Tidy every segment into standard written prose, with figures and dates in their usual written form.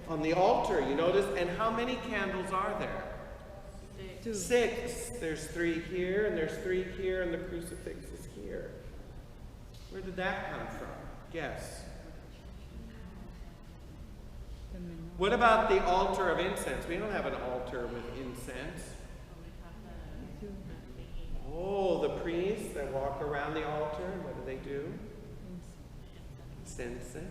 On the altar, you notice, and how many candles are there? 2. 6. There's 3 here, and there's 3 here, and the crucifix is here. Where did that come from? Guess. What about the altar of incense? We don't have an altar with incense. Oh, the priests that walk around the altar, what do they do? Incense it.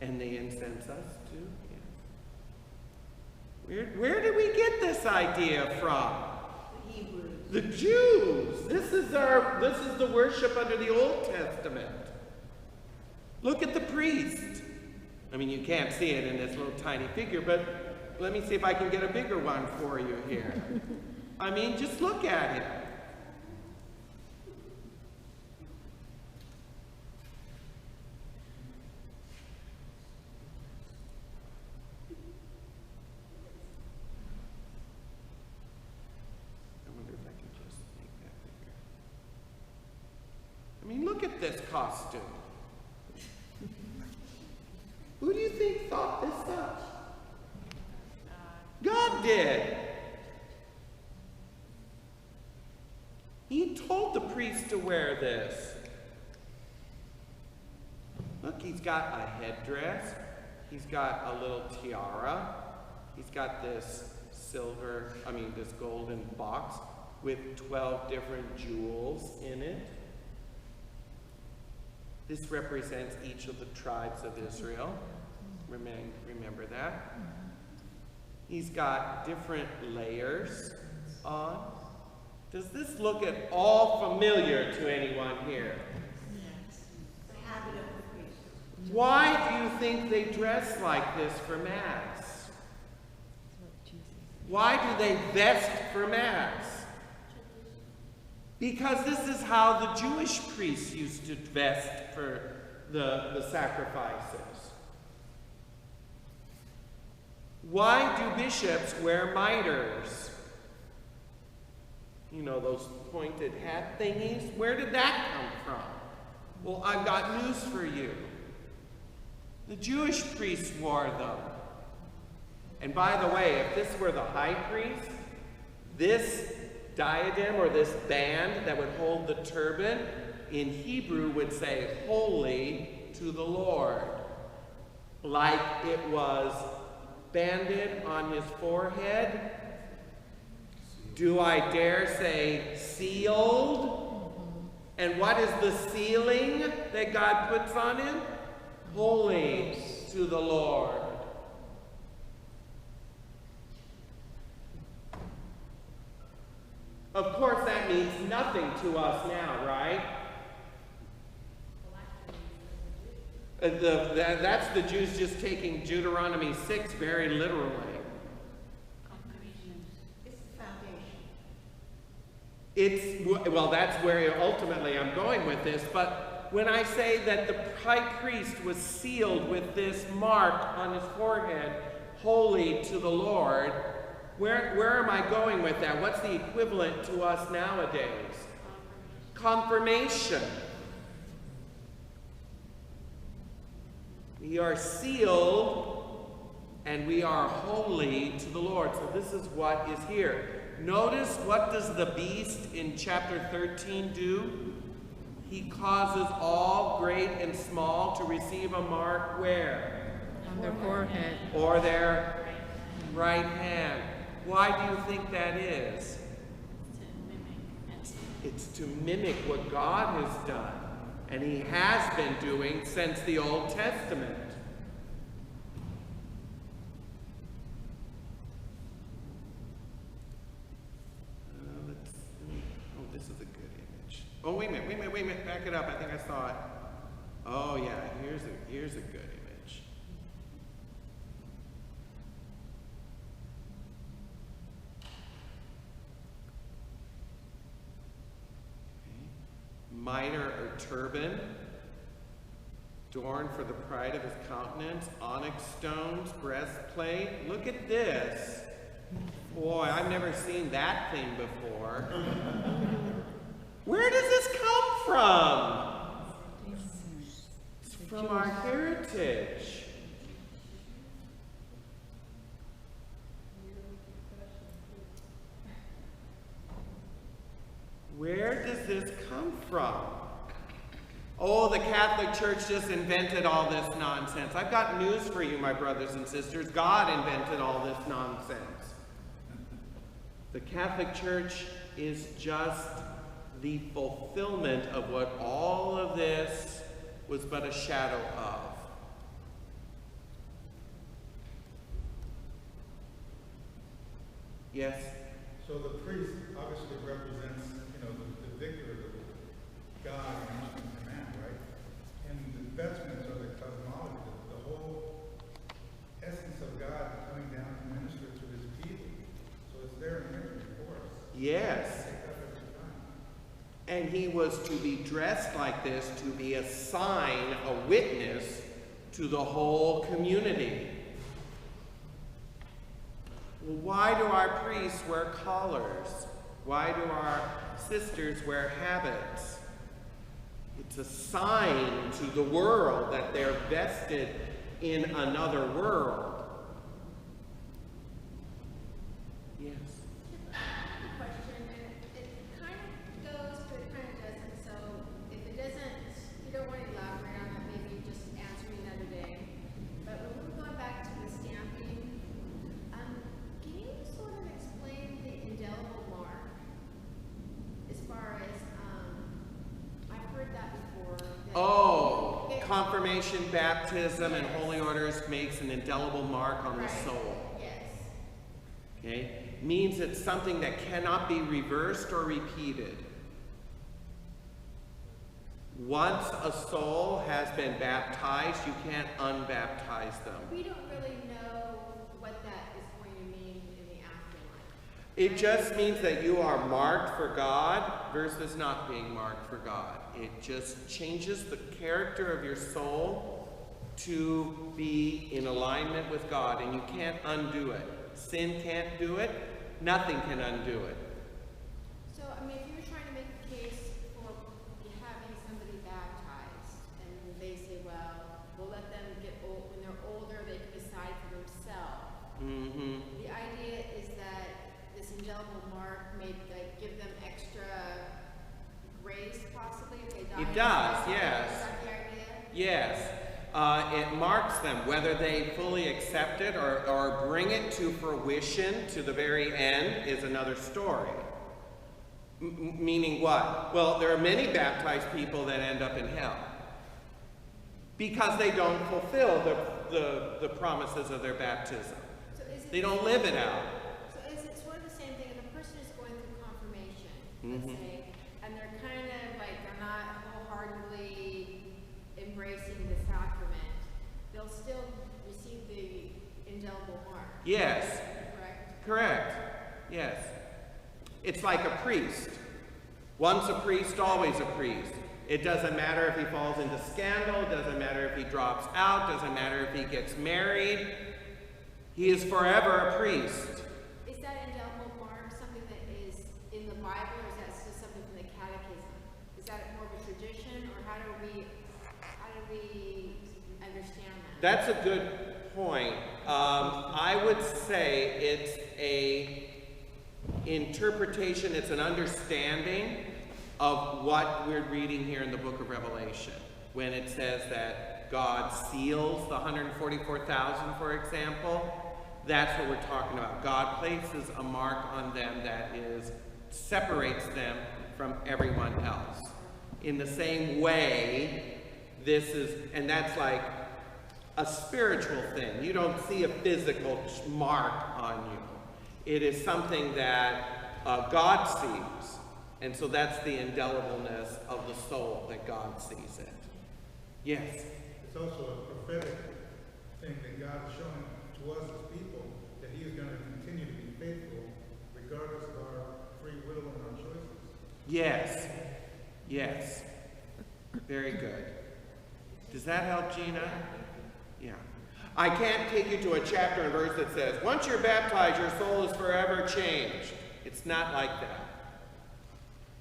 And they incense us too. Yes. Where did we get this idea from? The Hebrews. The Jews. This is the worship under the Old Testament. Look at the priest. I mean, you can't see it in this little tiny figure, but let me see if I can get a bigger one for you here. I mean, just look at it. I mean, look at this costume. Who do you think thought this up? God did. He told the priest to wear this. Look, he's got a headdress. He's got a little tiara. He's got this this golden box with 12 different jewels in it. This represents each of the tribes of Israel. Remember that. He's got different layers on. Does this look at all familiar to anyone here? Yes. The habit of the priest. Why do you think they dress like this for Mass? Why do they vest for Mass? Because this is how the Jewish priests used to vest for the sacrifices. Why do bishops wear mitres? You know, those pointed hat thingies? Where did that come from? Well, I've got news for you. The Jewish priests wore them. And by the way, if this were the high priest, this diadem or this band that would hold the turban in Hebrew would say, "Holy to the Lord," like it was banded on his forehead. Do I dare say sealed? And what is the sealing that God puts on him? Holy to the Lord. Of course, that means nothing to us now, right? That's the Jews just taking Deuteronomy 6 very literally. It's the foundation. Well, that's where ultimately I'm going with this, but when I say that the high priest was sealed with this mark on his forehead, holy to the Lord, where am I going with that? What's the equivalent to us nowadays? Confirmation. We are sealed and we are holy to the Lord. So this is what is here. Notice, what does the beast in chapter 13 do? He causes all, great and small, to receive a mark where? On their forehead. Or their right hand. Why do you think that is? It's to mimic what God has done. And he has been doing since the Old Testament. This is a good image. Oh, wait a minute, back it up. I think I saw it. Oh yeah, here's a good image. Mitre or turban, adorned for the pride of his countenance, onyx stones, breastplate. Look at this. Boy, I've never seen that thing before. Where does this come from? from our heritage. Where does this come from? Oh, the Catholic Church just invented all this nonsense. I've got news for you, my brothers and sisters. God invented all this nonsense. The Catholic Church is just the fulfillment of what all of this was but a shadow of. Yes? So the priest obviously represents, the victor of God in each command, right? And the vestments are the cosmology, the whole essence of God coming down to minister to his people. So it's there in Scripture for us. Yes. And he was to be dressed like this to be a sign, a witness to the whole community. Well, why do our priests wear collars? Why do our sisters wear habits? It's a sign to the world that they're vested in another world. Yes. Question, and it kind of goes, but it kind of doesn't. So if it doesn't, you don't want to elaborate on it, maybe just answer me another day. But when we're going back to the stamping, can you sort of explain the indelible mark? As far as, I've heard that before. That Oh, confirmation, baptism, and holy orders makes an indelible mark on the Right. soul. Yes. Okay? Means it's something that cannot be reversed or repeated. Once a soul has been baptized, you can't unbaptize them. We don't really know what that is going to mean in the afterlife. It just means that you are marked for God versus not being marked for God. It just changes the character of your soul to be in alignment with God, and you can't undo it. Sin can't do it. Nothing can undo it. So, I mean, if you were trying to make a case for having somebody baptized, and they say, well, we'll let them get old, when they're older, they can decide for themselves. Mm-hmm. The idea is that this indelible mark may give them extra grace, possibly, if they die. It does, yes. Is that the idea? Yes. It marks them, whether they fully accept it or bring it to fruition to the very end is another story. Meaning what? Well, there are many baptized people that end up in hell because they don't fulfill the promises of their baptism. So is it, They don't live it out. So is it sort of the same thing if a person is going through confirmation, let's say, and they're kind of like, they're not wholeheartedly embracing the sacrament, they'll still receive the indelible mark. Yes. Correct? Correct. Yes. It's like a priest. Once a priest, always a priest. It doesn't matter if he falls into scandal, doesn't matter if he drops out, doesn't matter if he gets married. He is forever a priest. Is that indelible mark something that is in the Bible, or is that just something from the catechism? Is that more of a tradition, or how do we understand that? That's a good point. I would say it's a interpretation, it's an understanding of what we're reading here in the book of Revelation. When it says that God seals the 144,000, for example, that's what we're talking about. God places a mark on them that separates them from everyone else. In the same way, and that's like a spiritual thing. You don't see a physical mark on you. It is something that God sees. And so that's the indelibleness of the soul that God sees it. Yes? It's also a prophetic thing that God is showing to us as people, that he is going to continue to be faithful regardless of our free will and our choices. Yes. Yes. Very good. Does that help, Gina? Yeah. I can't take you to a chapter and verse that says, once you're baptized, your soul is forever changed. It's not like that.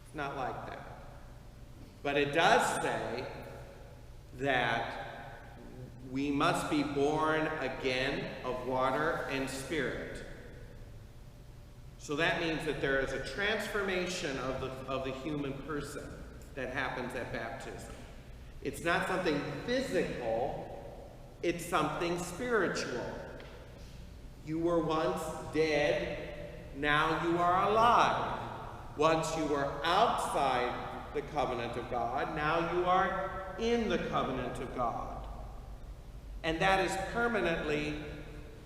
It's not like that. But it does say that we must be born again of water and spirit. So that means that there is a transformation of the human person that happens at baptism. It's not something physical, it's something spiritual. You were once dead, now you are alive. Once you were outside the covenant of God, now you are in the covenant of God. And that is permanently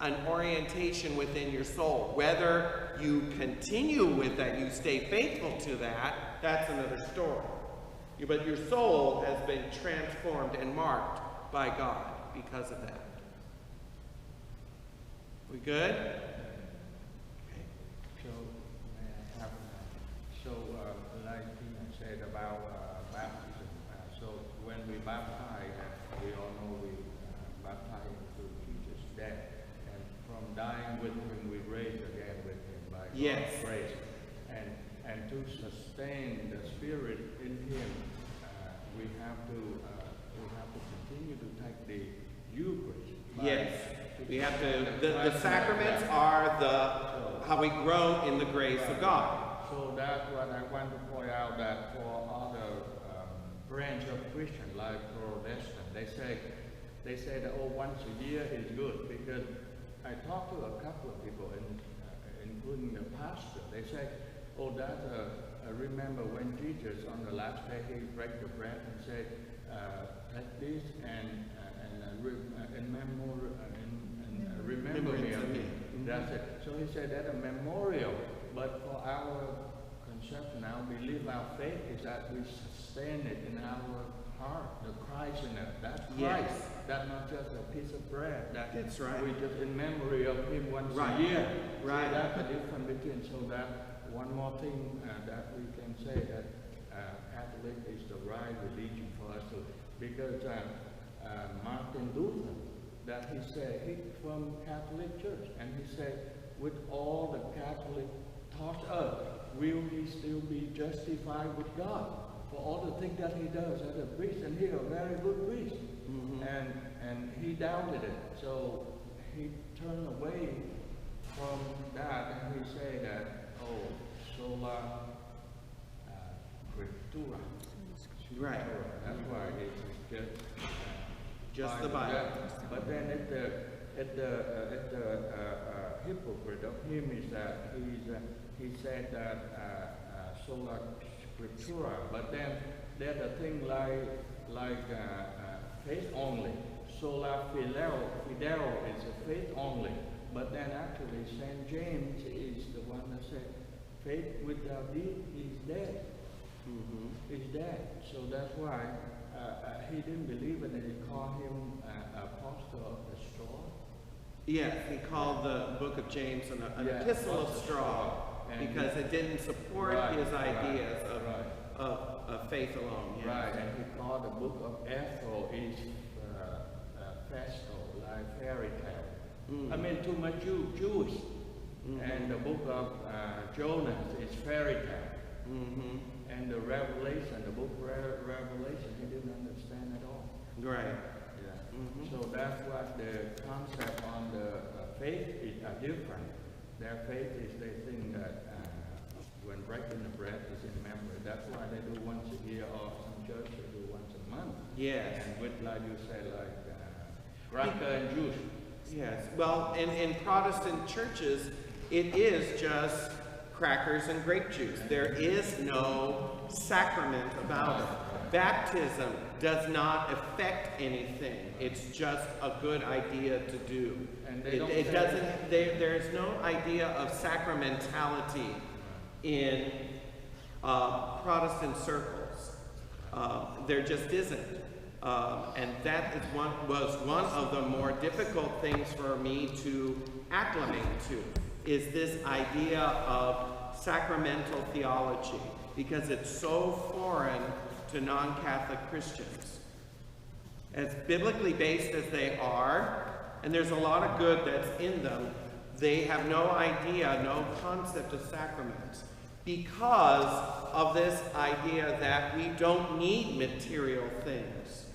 an orientation within your soul. Whether you continue with that, you stay faithful to that, that's another story. But your soul has been transformed and marked by God because of that. We good? Okay. So, like Tina said about baptism, so when we baptize, we all know we baptize into Jesus' death, and from dying with him, we raise again with him by God's grace. And to sustain the spirit in him, we have to continue to take the Eucharist. Yes, we have to. The sacraments are how we grow in the grace of God. So that's what I want to point out, that for other branch of Christian, like Protestant, they say that once a year is good, because I talked to a couple of people, including the pastor. They say, remember when Jesus on the last day he break the bread and said, take this and remember me of me. That's it. So he said that a memorial, but for our conception, our belief, our faith is that we sustain it in our heart, the Christ in it. That's Christ. Yes. That's not just a piece of bread. That's right. We just in memory of him once a year. Right. So that's the difference between. So that one more thing that we can say that Catholic is the right religion for us to, because Martin Luther, that he said, he from Catholic Church, and he said, with all the Catholic taught us, will he still be justified with God for all the things that he does as a priest, and he's a very good priest. Mm-hmm. And he doubted it, so he turned away from that, and he said that, sola scriptura. Right. That's why it's just the Bible. But then at the hypocrite of him is that he said that sola scriptura, but then there's a thing like faith only. Sola fidel is a faith only. But then actually St. James is the one that said faith without deed is dead. Mm-hmm. Is dead. So that's why he didn't believe in it. He called him apostle of the straw. Yes, he called the book of James an epistle of straw, because it didn't support his ideas of faith alone. Yes. Right, and he called the book of Ethel is festal, like fairy tale. Mm-hmm. I mean, too much Jewish. Mm-hmm. And the book of Jonas is fairy tale. Mm-hmm. And the Revelation, the book of Revelation, he didn't understand at all. Right. Yeah. Mm-hmm. So that's what the concept on the faith is different. Their faith is they think that when breaking the bread is in memory. That's why they do once a year, or some churches do once a month. Yes. And with, like you say, like cracker and juice. Yes. Well, in Protestant churches, it is just crackers and grape juice. There is no sacrament about it. Baptism does not affect anything. It's just a good idea to do. And it doesn't. There is no idea of sacramentality in Protestant circles. There just isn't. And that is was one of the more difficult things for me to acclimate to, is this idea of sacramental theology, because it's so foreign to non-Catholic Christians. As biblically based as they are, and there's a lot of good that's in them, they have no idea, no concept of sacraments, because of this idea that we don't need material things.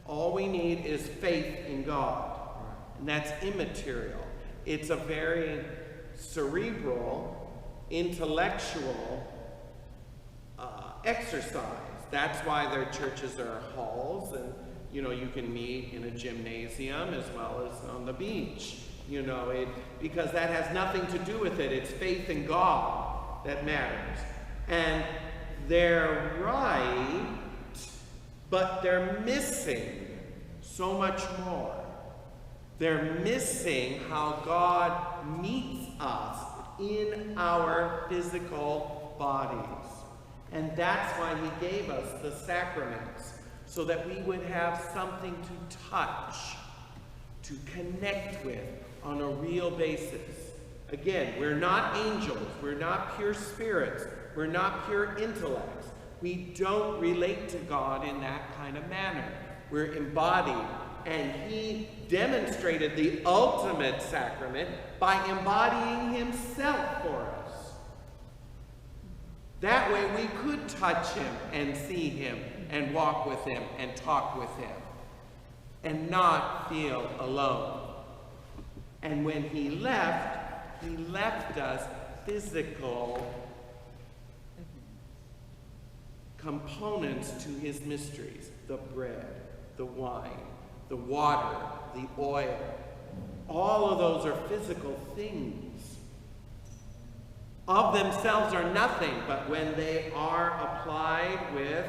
All we need is faith in God. And that's immaterial. It's a very cerebral, intellectual exercise. That's why their churches are halls, and you can meet in a gymnasium as well as on the beach. Because that has nothing to do with it. It's faith in God that matters. And they're right, but they're missing so much more. They're missing how God meets us in our physical bodies. And that's why he gave us the sacraments, so that we would have something to touch, to connect with on a real basis. Again, we're not angels, we're not pure spirits, we're not pure intellects. We don't relate to God in that kind of manner. We're embodied, and he demonstrated the ultimate sacrament by embodying himself for us. That way we could touch him and see him and walk with him and talk with him and not feel alone. And when he left us physical components to his mysteries: the bread, the wine, the water, the oil. All of those are physical things. Of themselves are nothing, but when they are applied with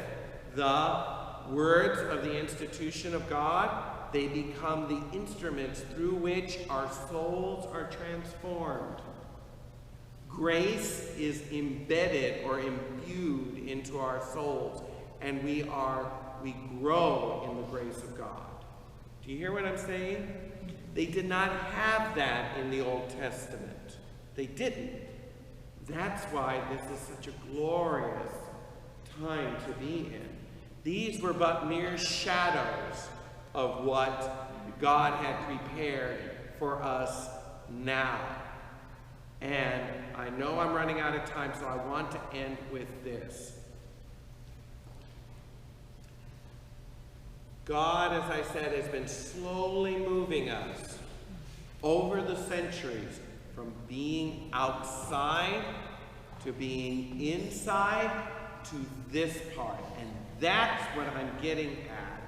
the words of the institution of God, they become the instruments through which our souls are transformed. Grace is embedded or imbued into our souls, and we grow in the grace of God. Do you hear what I'm saying? They did not have that in the Old Testament. They didn't. That's why this is such a glorious time to be in. These were but mere shadows of what God had prepared for us now. And I know I'm running out of time, so I want to end with this. God, as I said, has been slowly moving us over the centuries from being outside to being inside to this part. And that's what I'm getting at.